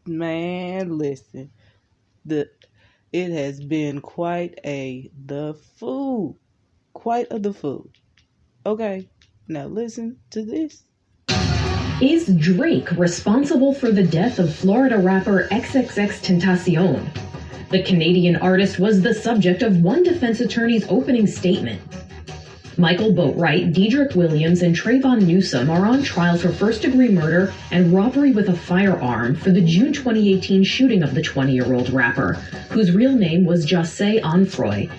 Man, listen. It has been quite the food. Quite the food. Okay, now listen to this. Is Drake responsible for the death of Florida rapper XXXTentacion? The Canadian artist was the subject of one defense attorney's opening statement. Michael Boatwright, Dedrick Williams, and Trayvon Newsom are on trial for first-degree murder and robbery with a firearm for the June 2018 shooting of the 20-year-old rapper, whose real name was José Onfroy.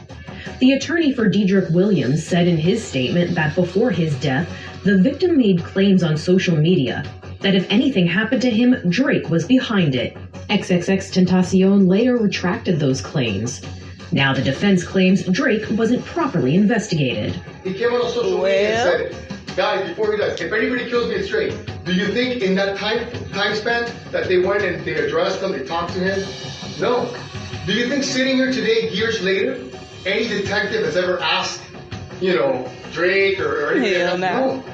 The attorney for Dedrick Williams said in his statement that before his death, the victim made claims on social media that if anything happened to him, Drake was behind it. XXXTentacion later retracted those claims. Now the defense claims Drake wasn't properly investigated. He came on social media and said, guys, before he dies, if anybody kills me, it's Drake. Do you think in that time span that they went and they addressed him, they talked to him? No. Do you think sitting here today, years later, any detective has ever asked, Drake or anything? No.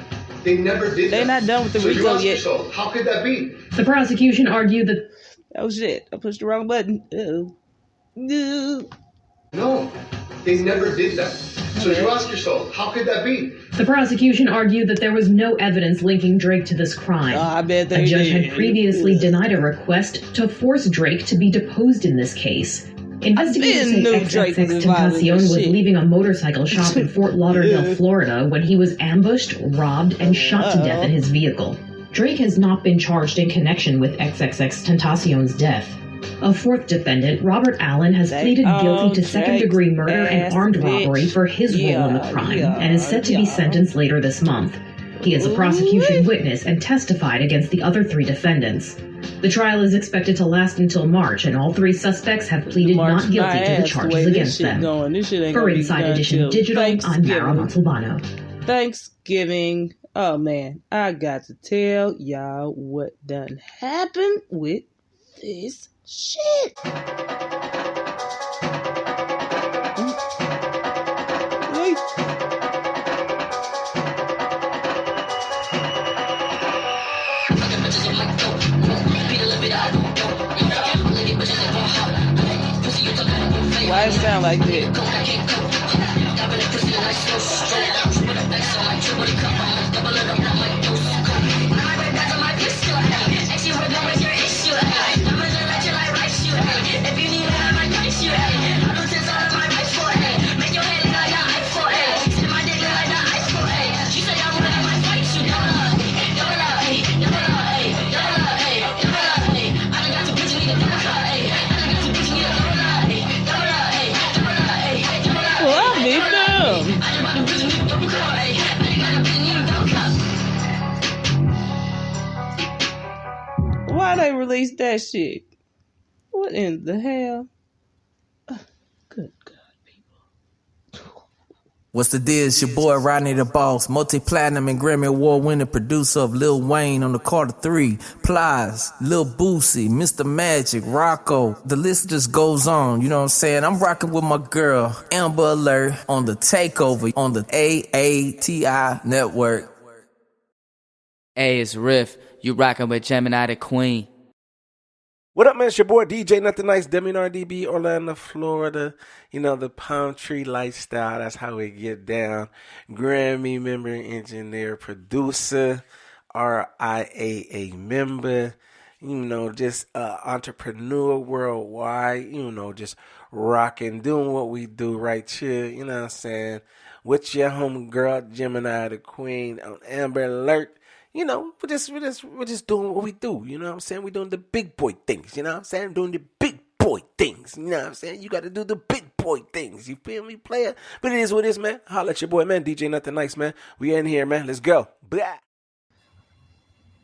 They never did They're not done with the RICO yet. Yourself, how could that be? The prosecution argued that... Oh shit, I pushed the wrong button. No, they never did that. So you ask yourself, how could that be? The prosecution argued that there was no evidence linking Drake to this crime. I bet they A judge did. had previously denied a request to force Drake to be deposed in this case. Investigators say XXXTentacion was leaving a motorcycle shop in Fort Lauderdale, Florida, when he was ambushed, robbed, and shot to death in his vehicle. Drake has not been charged in connection with XXXTentacion's death. A fourth defendant, Robert Allen, has pleaded guilty to second-degree murder and armed robbery for his role in the crime and is set to be sentenced later this month. He is a prosecution witness and testified against the other three defendants. The trial is expected to last until March, and all three suspects have pleaded not guilty to the charges against them. For Inside Edition Digital, I'm Mara Montalbano. Thanksgiving. Oh man, I got to tell y'all what done happened with this shit. Why it sound like this? Why they released that shit? What in the hell? Good God, people. What's the deal? It's your boy Rodney the Boss, multi-platinum and Grammy Award-winning producer of Lil Wayne on the Carter 3, Plies, Lil Boosie, Mr. Magic, Rocco. The list just goes on, you know what I'm saying? I'm rocking with my girl, Amber Alert, on the Takeover on the AATI network. Hey, it's Riff. You rockin' with Gemini the Queen. What up, man? It's your boy DJ Nothing Nice, Demi RDB, Orlando, Florida. You know, the palm tree lifestyle. That's how we get down. Grammy member, engineer, producer, RIAA member. You know, just entrepreneur worldwide. You know, just rocking, doing what we do right here. You know what I'm saying? With your homegirl, Gemini the Queen, on Amber Alert. You know, we're just doing what we do. You know what I'm saying? We're doing the big boy things. You know what I'm saying? Doing the big boy things. You know what I'm saying? You got to do the big boy things. You feel me, player? But it is what it is, man. Holla at your boy, man. DJ Nothing Nice, man. We in here, man. Let's go. Blah.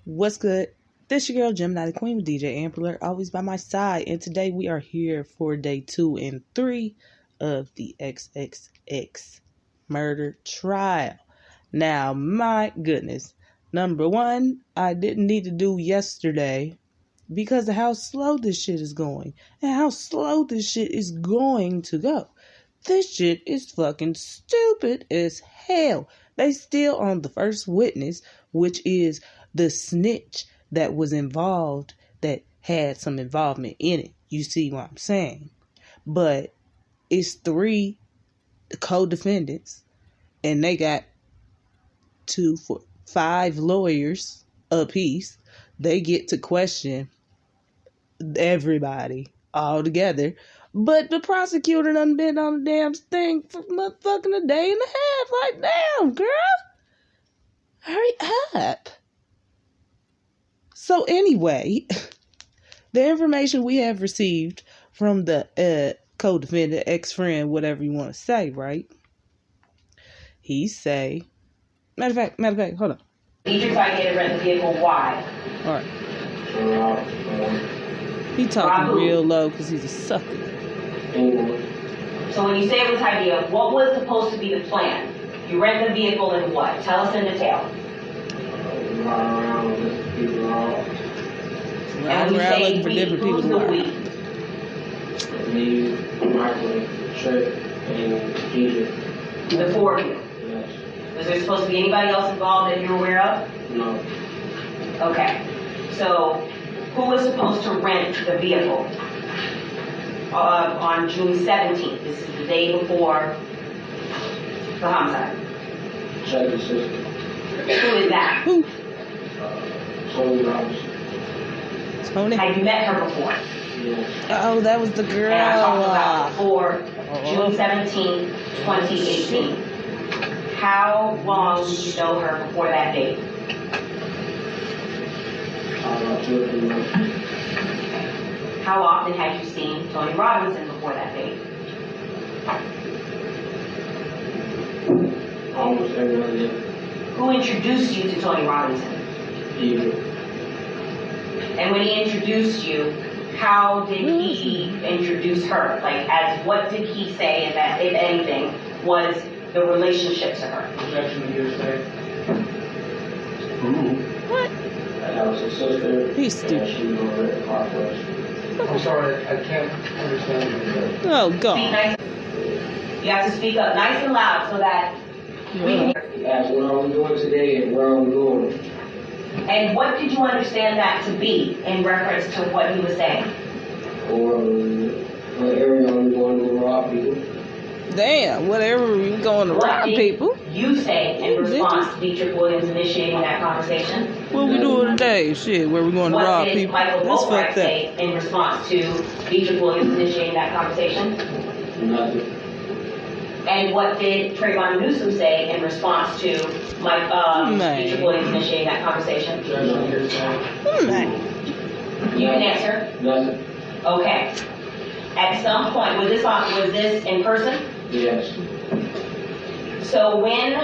What's good? This your girl, Gemini the Queen with DJ Amber, always by my side. And today we are here for day 2 and 3 of the XXX murder trial. Now, my goodness. Number 1, I didn't need to do yesterday because of how slow this shit is going and how slow this shit is going to go. This shit is fucking stupid as hell. They still on the first witness, which is the snitch that was involved that had some involvement in it. You see what I'm saying? But it's 3 co-defendants, and they got 2, 4, 5 lawyers apiece. They get to question everybody all together. But the prosecutor done been on the damn thing for motherfucking a day and a half. Like, damn, girl. Hurry up. So anyway, the information we have received from the co-defendant, ex-friend, whatever you want to say, right? He say, matter of fact, hold on. Dietrich's idea to rent the vehicle, why? All right. He talking real low because he's a sucker. So when you say it was idea, what was supposed to be the plan? You rent the vehicle and what? Tell us in detail. And when you say for we, different people who's to the learn. we? Me, Michael, Trey, and DJ. The 4 of you. Yes. Was there supposed to be anybody else involved that you're aware of? No. Okay. So who was supposed to rent the vehicle? On June 17th. This is the day before the homicide. Check sister. Who is that? Who? Tony Robbins. Tony? Have you met her before? Yes. Oh, that was the girl. And I'm talking about before June 17th, 2018. How long did you know her before that date? About 2 or 3 months. How often had you seen Tony Robinson before that date? Almost every other day. Who introduced you to Tony Robinson? DJ. And when he introduced you, how did he introduce her? Like, as what did he say, if anything, was the relationship to her? Objection to hearsay. What? That was his sister. He's stupid. And she was going to rent the car for us. I'm sorry, I can't understand you. Oh, Speak God. nice. You have to speak up nice and loud so that we can hear. He asked what are we doing today and where are we going? And what did you understand that to be in reference to what he was saying? Or what area are we going to rob people? Damn, whatever, we going to What rob did people. you say in Oh, response bitches. to Dietrich Williams initiating that conversation? What we doing today? Shit, where we going to What rob did people? Michael That's Goldbright fucked up. say in response to Dietrich Williams initiating that conversation? Nothing. And what did Trayvon Newsom say in response to Man. Dietrich Williams initiating that conversation? Objection to hearsay. Man. You can answer. Nothing. Okay. At some point, was this in person? Yes. So when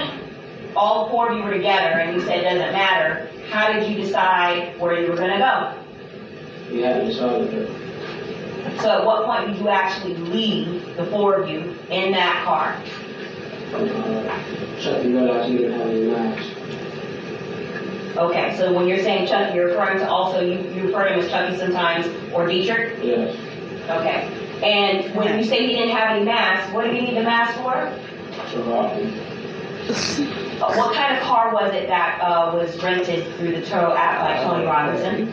all 4 of you were together and you said it doesn't matter, how did you decide where you were going to go? We hadn't decided that. So at what point did you actually leave the 4 of you in that car? Chuck realized he didn't have any mask. Okay, so when you're saying Chucky, you're referring to also, you refer to him as Chucky sometimes, or Dietrich? Yes. Okay. And when you say he didn't have any mask, what did he need the mask for? To rob him. What kind of car was it that was rented through the tow app by Tony Robinson?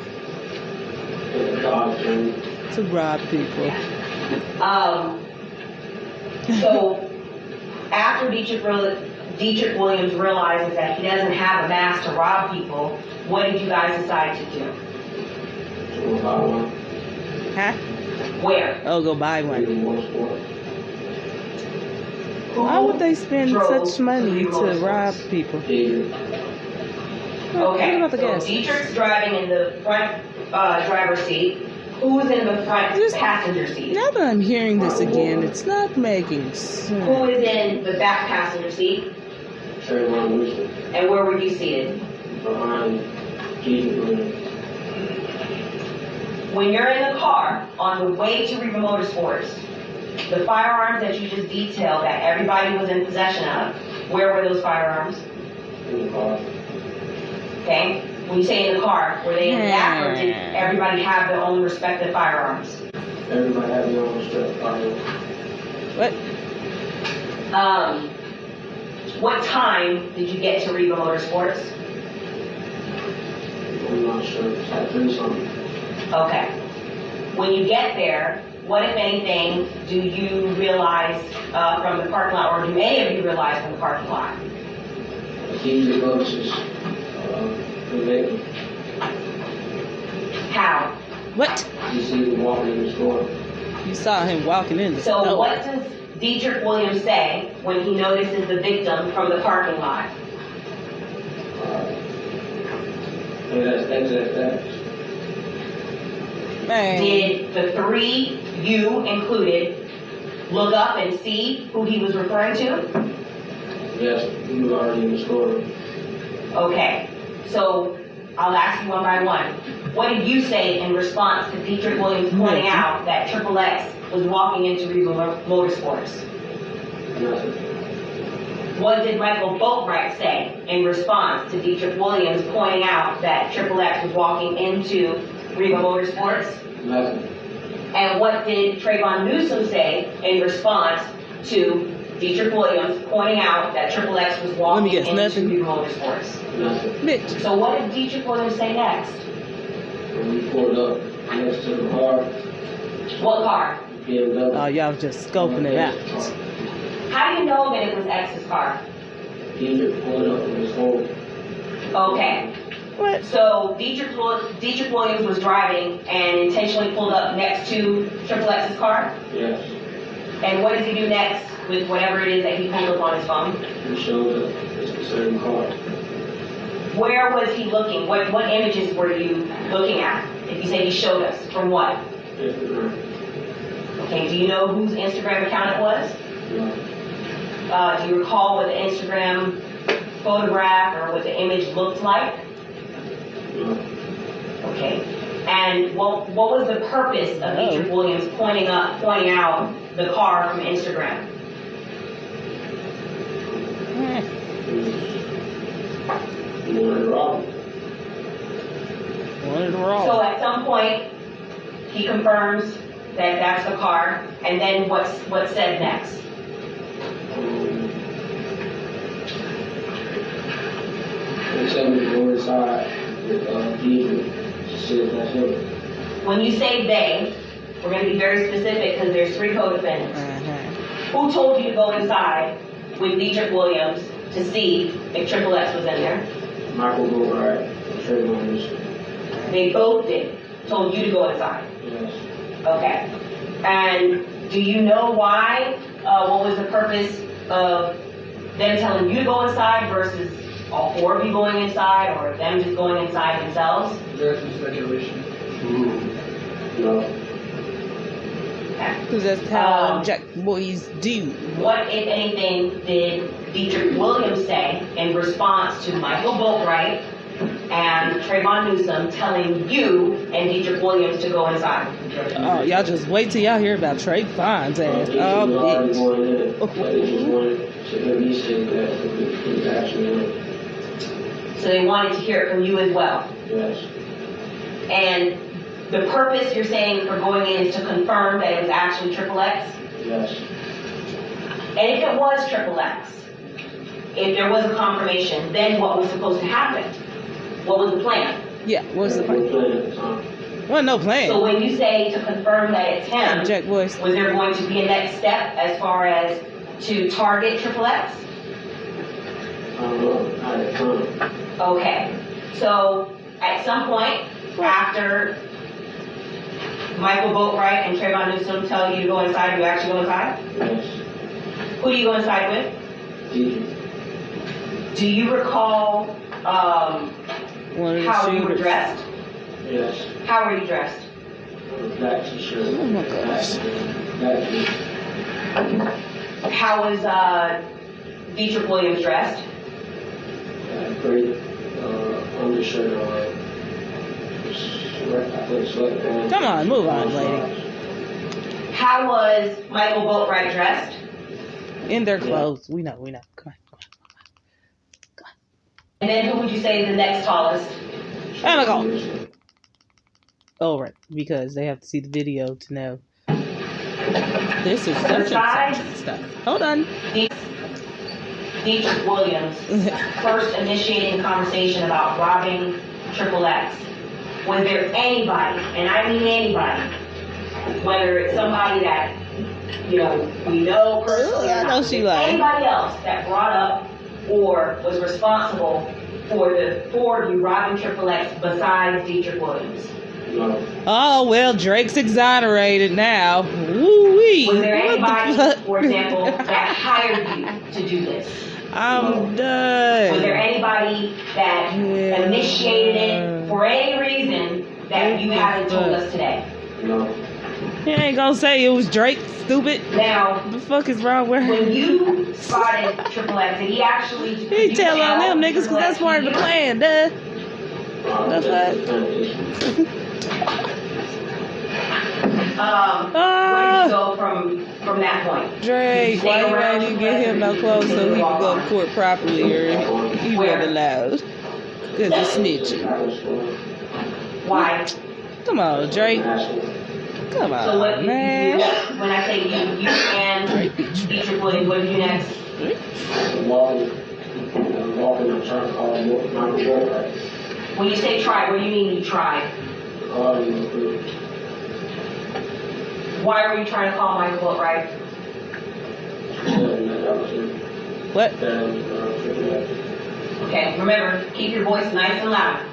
The Dodge Journey. To rob people. So after Dietrich Williams realizes that he doesn't have a mask to rob people, what did you guys decide to do? To go buy one. Huh? Where? Oh, go buy one. Freedom Motorsport. Why would they spend drove such money Freedom to rob Motorsports? people? DJ. Okay, What about the so gas? Dietrich's driving in the front driver's seat. Who's in the front Just- passenger seat? Now that I'm hearing this again, it's not making Who sense. is in the back passenger seat? Trayvon Newsom. And where were you seated? Behind DJ Williams. When you're in the car on the way to Reba Motorsports, the firearms that you just detailed that everybody was in possession of, where were those firearms? In the car. Okay? When you say in the car, were they in the back or did everybody have their own respective firearms? Everybody had their own strap firearm. What? What time did you get to Reba Motorsports? I'm not sure. It's like 3 something. Okay. When you get there, what, if anything, do you realize from the parking lot, or do any of you realize from the parking lot? Thieves approaches, related. How? What? You see him walking in the store. You saw him walking in the So store. what does Dietrich Williams say when he notices the victim from the parking lot? And that's XXX. Man. Did the three, you included, look up and see who he was referring to? Yes, he was already in the store. Okay, so I'll ask you one by one. What did you say in response to Dietrich Williams pointing out that Triple X was walking into Regal Motorsports? Nothing. What did Michael Boatwright say in response to Dietrich Williams pointing out that Triple X was walking into Regal Motorsports? Nothing. And what did Trayvon Newsom say in response to Dietrich Williams pointing out that Triple X was walking into Regal Motorsports? Nothing. Mitch. So what did Dietrich Williams say next? When we pulled up next to the car, What car? BMW. Oh, y'all was just scoping it out. How do you know that it was X's car? Dietrich pulled up in his home. Okay. What? So Dietrich Williams was driving and intentionally pulled up next to Triple X's car? Yes. And what does he do next with whatever it is that he pulled up on his phone? He showed up. It's the same car. Where was he looking? What images were you looking at? If you say he showed us, from what? Instagram. Okay, do you know whose Instagram account it was? No. Do you recall what the Instagram photograph or what the image looked like? No. Okay. And what was the purpose of Dietrich Williams pointing out the car from Instagram? He wanted to rob him. Wanted to roll. So at some point, he confirms that that's the car, and then what's said next? They tell me to go inside with Dietrich to see if that's him. When you say they, we're going to be very specific because there's 3 co-defendants. Who told you to go inside with Dietrich Williams to see if Triple X was in there? Michael Boatwright and Trayvon Newsom. They both did. Told you to go inside. Yes. Okay. And do you know why? What was the purpose of them telling you to go inside versus all 4 of you going inside, or them just going inside themselves? There's some speculation. No. Okay. Because that's how Jack boys do. What, if anything, did Dietrich Williams say in response to Michael Boatwright and Trayvon Newsom telling you and Dietrich Williams to go inside? Oh, y'all just wait till y'all hear about Trayvon's ass. Oh, bitch. They just wanted to hear me say that it was actually him. So they wanted to hear it from you as well. Yes. And the purpose, you're saying, for going in is to confirm that it was actually Triple X? Yes. And if it was Triple X, if there was a confirmation, then what was supposed to happen? What was the plan? Yeah, what's the No plan? plan at the time. Well, no plan. So when you say to confirm that it's him, Jack boys. was there going to be a next step as far as to target Triple X? I don't know. Not at the time. Okay. So at some point after Michael Boatwright and Trayvon Newsom tell you to go inside, you actually go inside? Yes. Who do you go inside with? Dietrich. Do you recall One of the how you were shooters. dressed? Yes. How were you dressed? Black t-shirt. Oh my gosh. Black jeans. How was Dietrich Williams dressed? Great undershirt on. I think sweatpants. Come on, move on, lady. How was Michael Boatwright dressed? In their clothes. We know. Come on. And then who would you say is the next tallest? Oh my god. Oh, right. Because they have to see the video to know. This is such and stuff. Hold on. Dietrich Williams first initiating the conversation about robbing Triple X. Was there anybody, and I mean anybody, whether it's somebody that, you know, we know personally, I know she like anybody else that brought up or was responsible for the four of you robbing Triple X besides Dietrich Williams? No. Oh, well, Drake's exonerated now. Woo-wee. Was there What the anybody, fuck? for example, that hired you to do this? I'm done. Was there anybody that initiated it for any reason that you haven't told us today? No. You ain't gonna say it was Drake, stupid. Now, The fuck is wrong with her? when you spotted Triple X, did he actually... He tell on them niggas because that's part of the plan, duh. The fuck? Where did you go from that point? Drake, why you ain't get him no clothes so he can go to court properly or he wasn't allowed? Because he's snitching. Why? Come on, Drake. Come So what on, did man. you do? When I say you and Dietrich Williams, what did you do next? I'm walking, I'm trying to call my report. When you say try, what do you mean you tried? Why were you trying to call Michael Boatwright? What? Okay, remember, keep your voice nice and loud.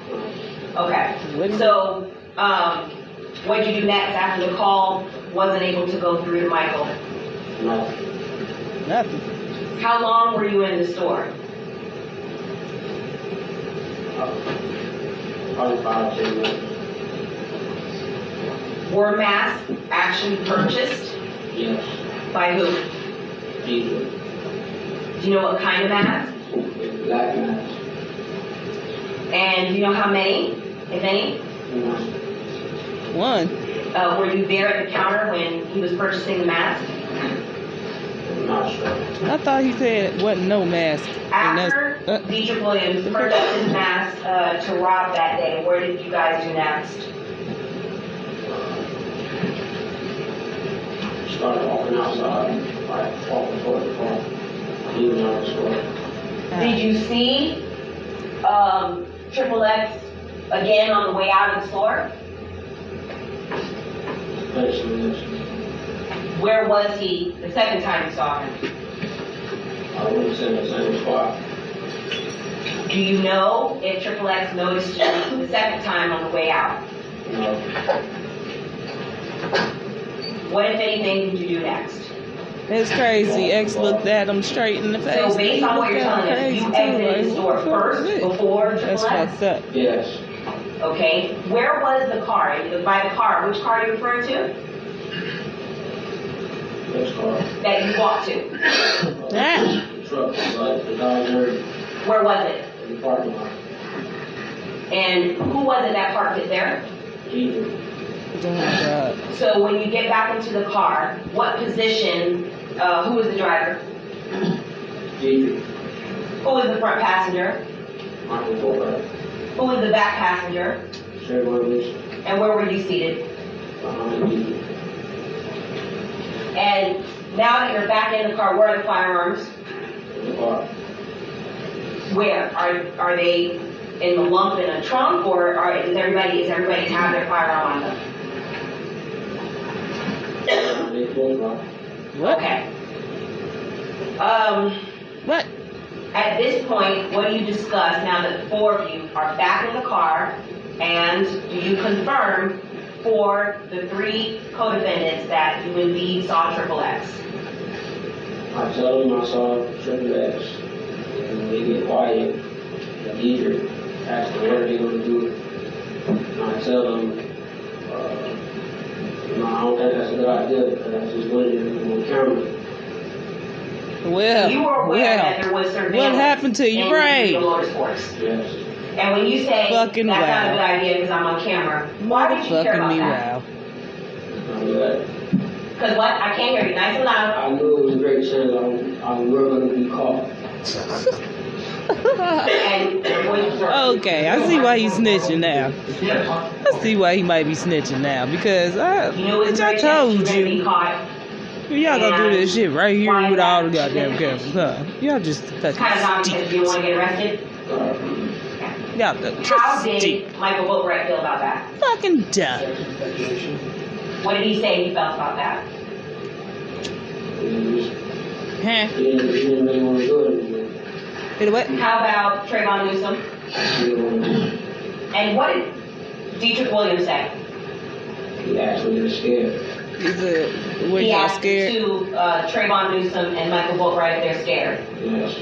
Okay, so what did you do next after the call wasn't able to go through to Michael? Nothing. How long were you in the store? Probably 5-10 minutes. Were masks actually purchased? Yes. By who? Jesus. Do you know what kind of mask? Black mask. And do you know how many, if any? One. Were you there at the counter when he was purchasing the mask? I'm not sure. I thought he said it wasn't no mask. After Dietrich Williams purchased his mask to rob that day, what did you guys do next? Started walking outside, like walking toward the car, leaving out the store. Did you see Triple X again on the way out of the store? Basically, yes. Where was he the second time you saw him? I wouldn't say the same spot. Do you know if Triple X noticed you the second time on the way out? No. What, if anything, did you do next? It's crazy. X looked at him straight in the face. So based on what you're telling us, you exited the store first before That's Triple X? fucked up. Yes. Okay. Where was the car? By the car, which car are you referring to? Which car? That you walked to. Ah. The truck, like the Dodge Where was it? in the parking lot. And who was it that parked it there? Jesus. Oh my God. So when you get back into the car, what position, who was the driver? Jesus. Who was the front passenger? Michael Boatwright. Who was the back passenger? Sherry Williams. And where were you seated? Behind Jesus. And now that you're back in the car, where are the firearms? In the car. Where? Are they in the lump in a trunk, or is everybody have their firearm on them? They both are. What? Okay. What? At this point, what do you discuss now that the four of you are back in the car, and do you confirm for the three co-defendants that you indeed saw Triple X? I tell them I saw Triple X, and when they get quiet, the leader asks them what are they going to do. And I tell them, no, I don't think that's a good idea because I just went in on camera. Well, You were aware that there was surveillance. What happened to your in brain? the motorsports. Yes. And when you say Fucking that's not a wow. good idea because I'm on camera, why did you care Motherfucking about me, that? wow. I knew that. Because what? I can't hear you. Nice and loud. I knew it was a great chance I was going to be caught. Okay, I see why he's snitching now. I see why he might be snitching now because I told you. Y'all gonna do this shit right here with all the goddamn cameras, huh? Y'all just fucking Kind of not because you stupid. want to get arrested. Y'all go How deep. did Michael Boatwright feel about that? Fucking dumb. What did he say he felt about that? Huh? He didn't really want to do it anymore. Did what? How about Trayvon Newsom? He didn't want to do it. And what did Dietrich Williams say? He actually was scared. He said, were He y'all asked scared? to Trayvon Newsom and Michael Boatwright if they're scared. Yes.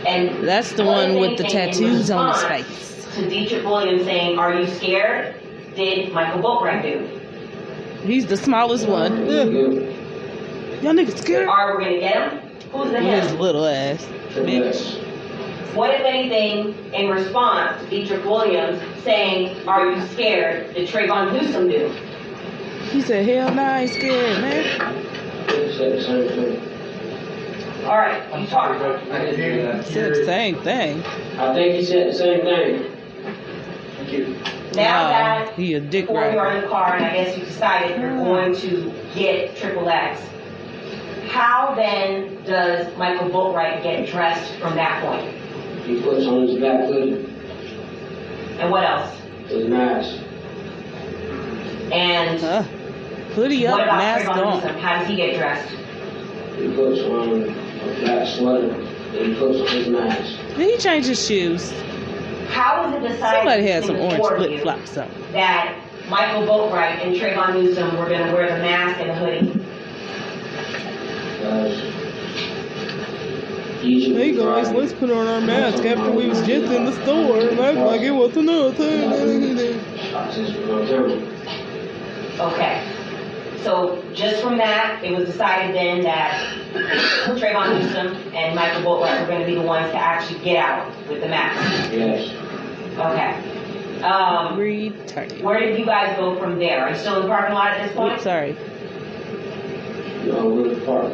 And That's the what, one if with the anything, in tattoos on his response face. To Dietrich Williams saying, "Are you scared?" Did Michael Boatwright do? He's the smallest one. Yeah. Y'all niggas scared? All right, we're gonna get him. Who's the His him? little ass. Yes. What, if anything, in response to Dietrich Williams saying, "Are you scared?" did Trayvon Newsom do? He said, hell no, I ain't scared, man. He said the same thing. All right, you talk. He said the same thing. I think he said the same thing. Thank you. Now Nah, that he a dick before you are rider. in the car, and I guess you decided you're going to get Triple X. How then does Michael Boatwright get dressed from that point? He puts on his black hoodie, And what else? his mask. And Hoodie up, what about mask Trayvon on. Newsom? How does he get dressed? He puts on a black sweater, and he puts on his mask. Did he change his shoes? How was it decided Somebody had some between the orange four of flip you flops on. that Michael Boatwright and Trayvon Newsom were going to wear the mask and the hoodie? Hey guys, let's put on our mask after we was just in the store and act like it was nothing. Okay. So just from that, it was decided then that Trayvon Newsom and Michael Boatwright were going to be the ones to actually get out with the mask. Yes. Okay. Retarded. Where did you guys go from there? Are you still in the parking lot at this point? Oops, sorry. No, we're across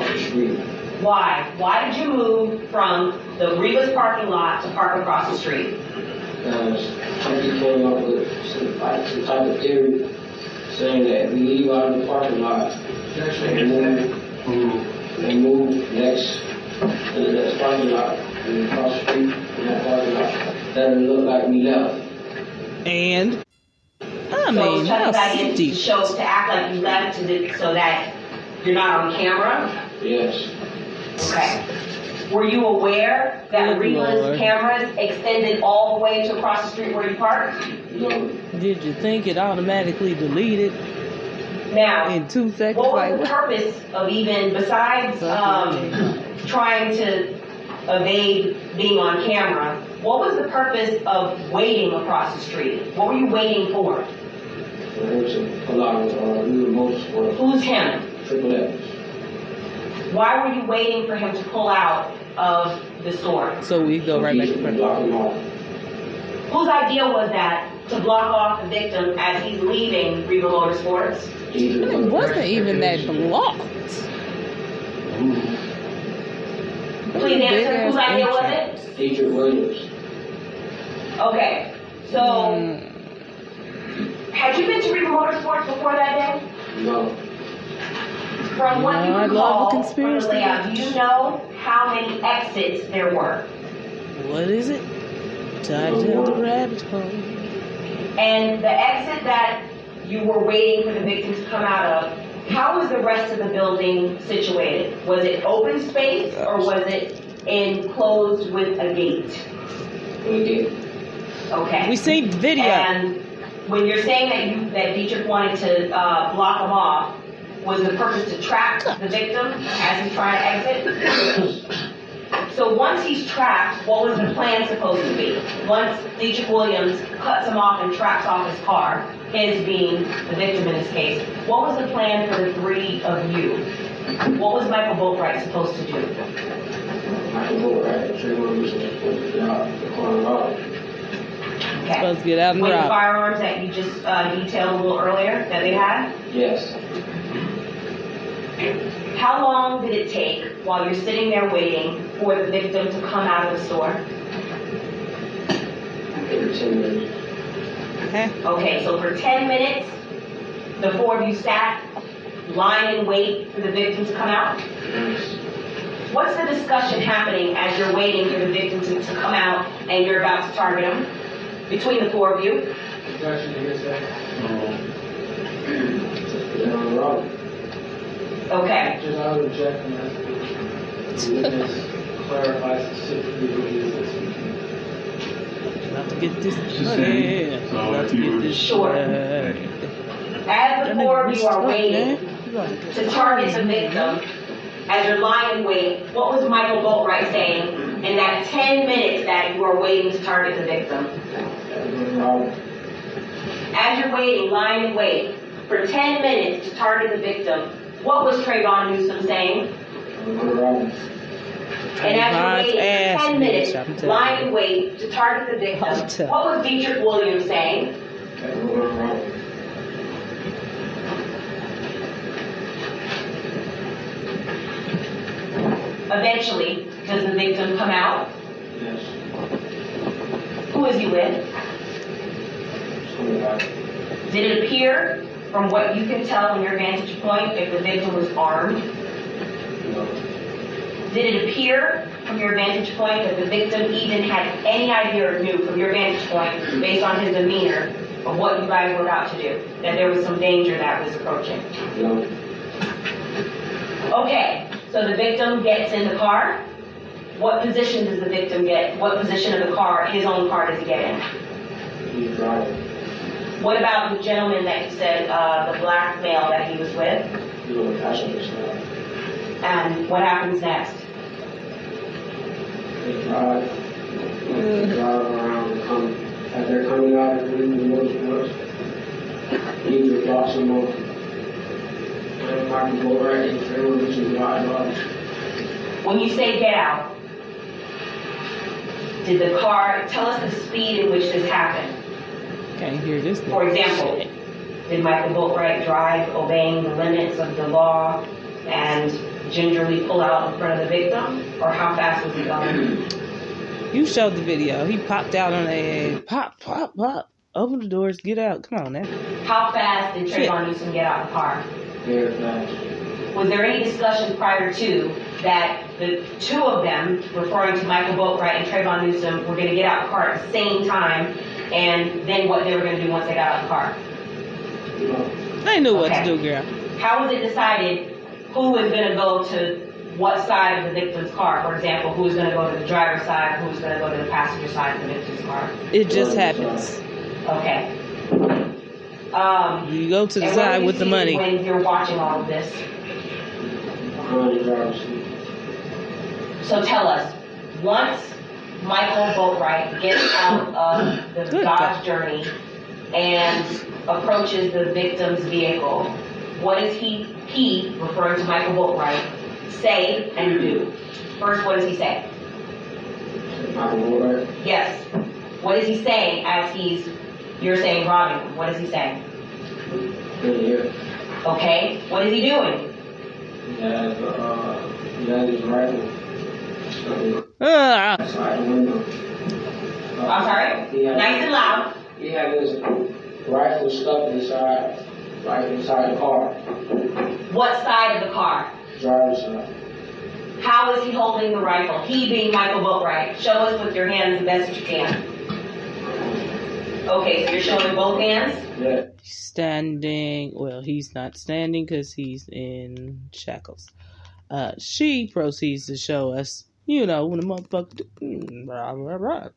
the street. Why? Why did you move from the Reba's parking lot to park across the street? Because he came up with some type of theory saying that we leave out of the parking lot and move next to the next parking lot and across the street in that parking lot. That would look like we left. And I So mean, Chuck how got in to deep. show to act like you left so that you're not on camera. Yes. Okay. Were you aware that Good Reba's Lord. cameras extended all the way to across the street where you parked? No. Did you think it automatically deleted Now, in 2 seconds? what Like, was the purpose of even, besides trying to evade being on camera, what was the purpose of waiting across the street? What were you waiting for? For him to pull out new motorsport. Who's him? Triple X. Why were you waiting for him to pull out of the store? so we go right back to front. Block him off. Whose idea was that to block off the victim as he's leaving Reba Motorsports? It wasn't even that blocked. Please answer. Whose idea was it? Dietrich Williams. Okay. So, had you been to Reba Motorsports before that day? No. From what you No, I love a recall from the conspiracy. layout, do you know how many exits there were? What is it? Dive down the rabbit hole. And the exit that you were waiting for the victim to come out of, how was the rest of the building situated? Was it open space or was it enclosed with a gate? Okay. Okay. We seen the video. And when you're saying that Dietrich wanted to block him off, was the purpose to trap the victim as he's trying to exit? So once he's trapped, what was the plan supposed to be? Once Dietrich Williams cuts him off and traps off his car, his being the victim in this case, what was the plan for the three of you? What was Michael Boatwright supposed to do? Michael Boatwright and Trayvon Newsom was supposed to get out the corner road. Okay. Supposed to get out and With the rob. firearms that you just detailed a little earlier that they had? Yes. How long did it take while you're sitting there waiting for the victim to come out of the store? Every 10 minutes. Okay, so for 10 minutes, the four of you sat, lying in wait for the victim to come out? Yes. What's the discussion happening as you're waiting for the victim to come out and you're about to target him? between the four of you? Okay. Just out of objecting that. Witness clarifies specifically what he is speaking. About to get this money. About to get this Sure. money. As the four of you are waiting to target the victim, as you're lying in wait, what was Michael Boatwright saying in that 10 minutes that you are waiting to target the victim? As you're waiting, lying in wait, for 10 minutes to target the victim, what was Trayvon Newsom saying? And as you're waiting for 10 minutes, lying in wait to target the victim, what was Dietrich Williams saying? Eventually, does the victim come out? Yes. Who is he with? Did it appear, from what you can tell from your vantage point, if the victim was armed? No. Did it appear, from your vantage point, that the victim even had any idea or knew, from your vantage point, based on his demeanor, of what you guys were about to do? That there was some danger that was approaching? No. Okay, so the victim gets in the car. What position does the victim get? What position of the car, his own car, does he get in? He's driving. What about the gentleman that you said, the black male that he was with? You know, passenger side. And what happens next? They drive around and come. As they're coming out of the motorsports, he just blocks them off. And I can go right and they will just drive off. When you say get out, did the car, tell us the speed in which this happened? Can't hear this. For example, did Michael Boatwright drive obeying the limits of the law and gingerly pull out in front of the victim? Or how fast was he going? You showed the video. He popped out on a pop, pop, pop. Open the doors, get out. Come on now. How fast did Trayvon Newsom get out of the car? Very fast. Was there any discussion prior to that the two of them, referring to Michael Boatwright and Trayvon Newsom, were going to get out of the car at the same time, and then what they were going to do once they got out of the car? No. They knew what Okay. to do, girl. How was it decided who was going to go to what side of the victim's car? For example, who was going to go to the driver's side, who was going to go to the passenger side of the victim's car? It just happens. Okay. You go to the and what side do you with the see money. when you're watching all of this? Behind the driver's seat. So tell us, once Michael Boatwright gets out of the Good Dodge God. Journey and approaches the victim's vehicle, what does he, referring to Michael Boatwright, say and do? First, what does he say? Michael Boatwright. Yes. What is he saying as you're saying robbing him? What is he saying? Here. Okay. What is he doing? He has his rifle. Outside the window. I'm sorry? Nice and loud. He had his rifle stuck inside, right inside the car, What side of the car? driver's side. How is he holding the rifle? He being Michael Boatwright. Show us with your hands the best that you can. Okay, so you're showing both hands? Yeah. Standing. Well, he's not standing because he's in shackles. She proceeds to show us, when the motherfucker. Rah, rah, rah.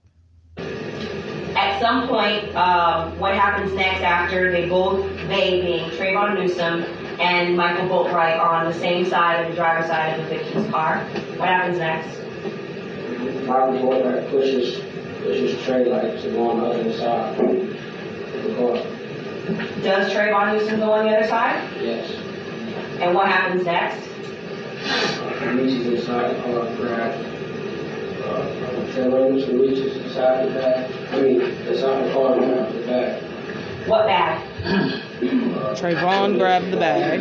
At some point, what happens next after they being Trayvon Newsom and Michael Boatwright are on the same side of the driver's side of the victim's car? What happens next? Michael Boatwright pushes Trey like to go on the other side of the car. Does Trayvon Newsom go on the other side? Yes. And what happens next? He reaches inside the car, grabs. Trayvon Newsom reaches inside the bag. Inside the car and grabs the bag. What bag? Trayvon grabbed the bag.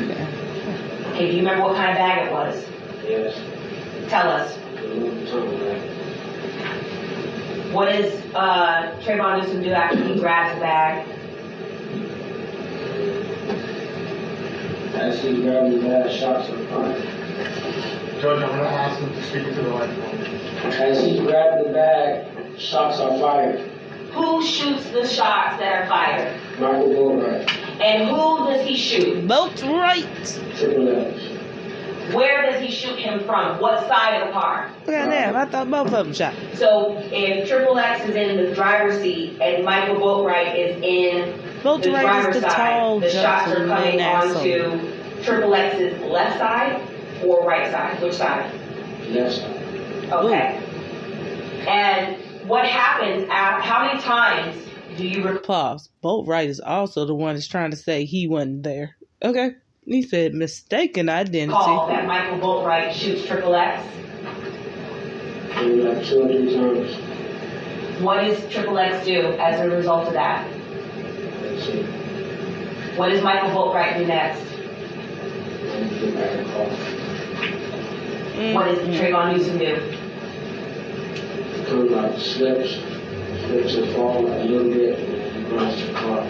Okay, do you remember what kind of bag it was? Yes. Tell us. Something like that. What does Trayvon Newsom do after he grabs the bag? As he grabs the bag, shots are fired. Judge, I'm going to ask him to speak into the microphone. As he grabbed the bag, shots are fired. Who shoots the shots that are fired? Michael Boatwright. And who does he shoot? Both right. Triple X. Where does he shoot him from? What side of the car? Look at that. I thought both of them shot. So if Triple X is in the driver's seat and Michael Boatwright is in Boatwright the driver's is the tall, side, the shots are coming asshole. onto Triple X's left side or right side? Which side? Left side. Okay. And what happens how many times do you Pause. Boatwright is also the one that's trying to say he wasn't there. Okay. He said mistaken identity. recall that Michael Boatwright shoots Triple X? Maybe like 2 or 3 times. What does Triple X do as a result of that? Let's see. What does Michael Boatwright do next? Let me get back and call. What does Trayvon Newsom do? Comes out, slips and falls a little bit, and runs the car.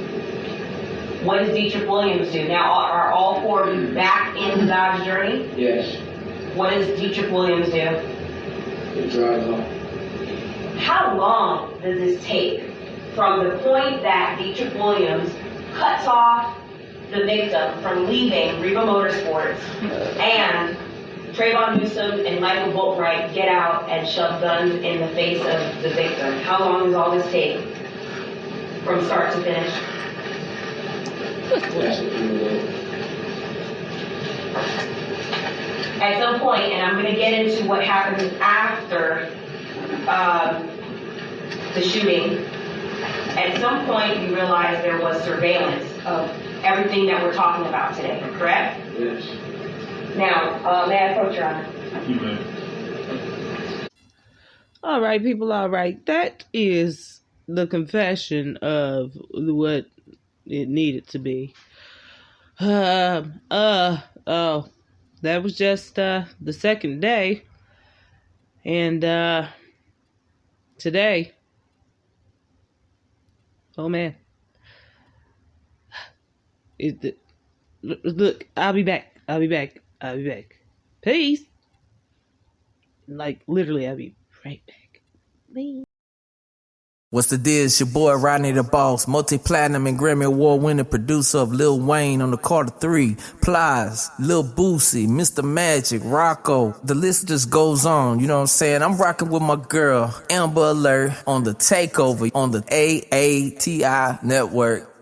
What does Dietrich Williams do? Now, are all 4 of you back in the Dodge Journey? Yes, What does Dietrich Williams do? it drives off. How long does this take from the point that Dietrich Williams cuts off the victim from leaving Reba Motorsports and Trayvon Newsom and Michael Boatwright get out and shove guns in the face of the victim? How long does all this take from start to finish? That's a few minutes. At some point, and I'm going to get into what happens after the shooting, at some point you realize there was surveillance of everything that we're talking about today, correct? Yes. Now, may I approach Your Honor? All right, people. All right. That is the confession of what it needed to be. Oh, that was just the second day, and today, oh man, look, I'll be back. Peace. Like literally, I'll be right back. Bye. What's the deal? It's your boy Rodney the Boss, multi-platinum and Grammy Award-winning producer of Lil Wayne on the Carter 3, Plies, Lil Boosie, Mr. Magic, Rocco. The list just goes on, you know what I'm saying? I'm rocking with my girl, Amber Alert, on the Takeover on the AATI network.